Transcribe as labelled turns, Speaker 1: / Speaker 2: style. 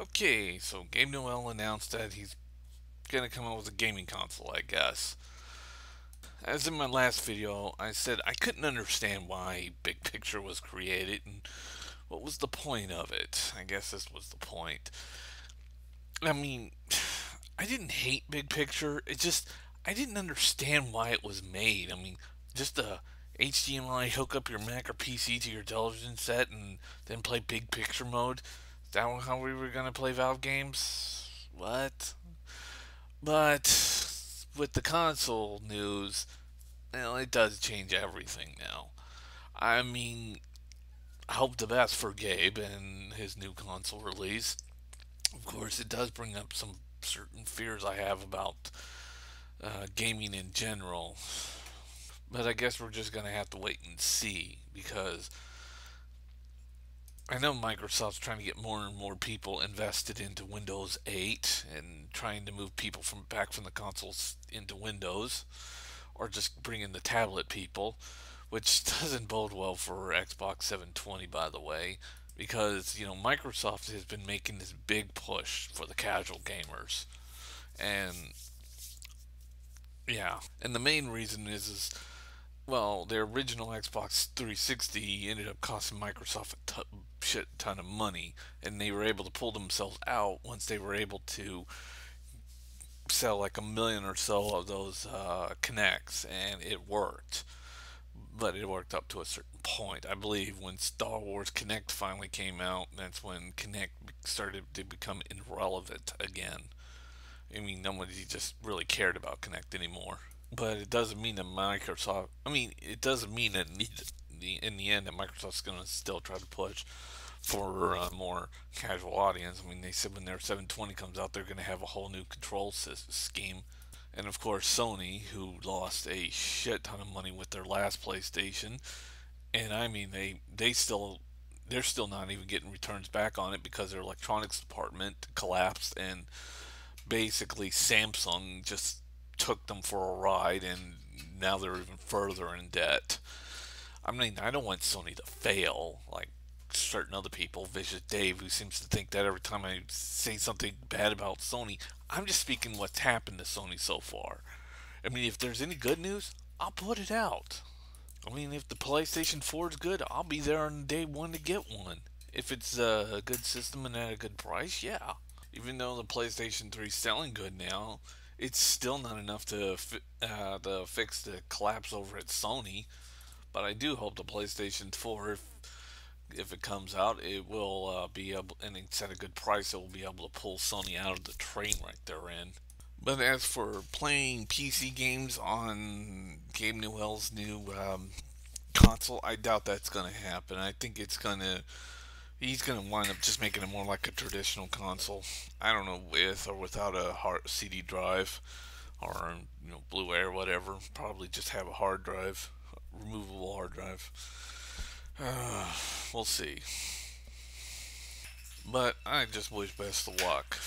Speaker 1: Okay, so Gabe Newell announced that he's gonna come out with a gaming console, I guess. As in my last video, I said I couldn't understand why Big Picture was created and what was the point of it. I guess this was the point. I mean, I didn't hate Big Picture. It just I didn't understand why it was made. I mean, just a HDMI hook up your Mac or PC to your television set and then play Big Picture mode. Is that how we were gonna play Valve games? What? But with the console news, well, it does change everything now. I mean, I hope the best for Gabe and his new console release. Of course, it does bring up some certain fears I have about gaming in general. But I guess we're just going to have to wait and see because I know Microsoft's trying to get more and more people invested into Windows 8 and trying to move people from back from the consoles into Windows or just bring in the tablet people, which doesn't bode well for Xbox 720, by the way, because Microsoft has been making this big push for the casual gamers, and yeah, and the main reason is well, their original Xbox 360 ended up costing Microsoft a shit ton of money, and they were able to pull themselves out once they were able to sell like a million or so of those Kinects, and it worked. But it worked up to a certain point. I believe when Star Wars Kinect finally came out, that's when Kinect started to become irrelevant again. I mean, nobody just really cared about Kinect anymore. But it doesn't mean that Microsoft. I mean, it doesn't mean that in the end that Microsoft's going to still try to push for a more casual audience. I mean, they said when their 720 comes out, they're going to have a whole new control scheme. And of course, Sony, who lost a shit ton of money with their last PlayStation, and I mean they're still not even getting returns back on it because their electronics department collapsed, and basically Samsung just took them for a ride, and now they're even further in debt. I mean, I don't want Sony to fail like certain other people, Vicious Dave, who seems to think that every time I say something bad about Sony, I'm just speaking what's happened to Sony so far. I mean, if there's any good news, I'll put it out. I mean, if the PlayStation 4 is good, I'll be there on day one to get one. If it's a good system and at a good price, yeah. Even though the PlayStation 3 is selling good now, it's still not enough to fix the collapse over at Sony. But I do hope the PlayStation 4, if it comes out, it will be able, and it's at a good price, it will be able to pull Sony out of the train right they're in. But as for playing PC games on Gabe Newell's new console, I doubt that's going to happen. I think he's gonna wind up just making it more like a traditional console. I don't know, with or without a hard CD drive or Blu-ray or whatever. Probably just have a hard drive, removable hard drive. Uh, we'll see. But I just wish best of luck.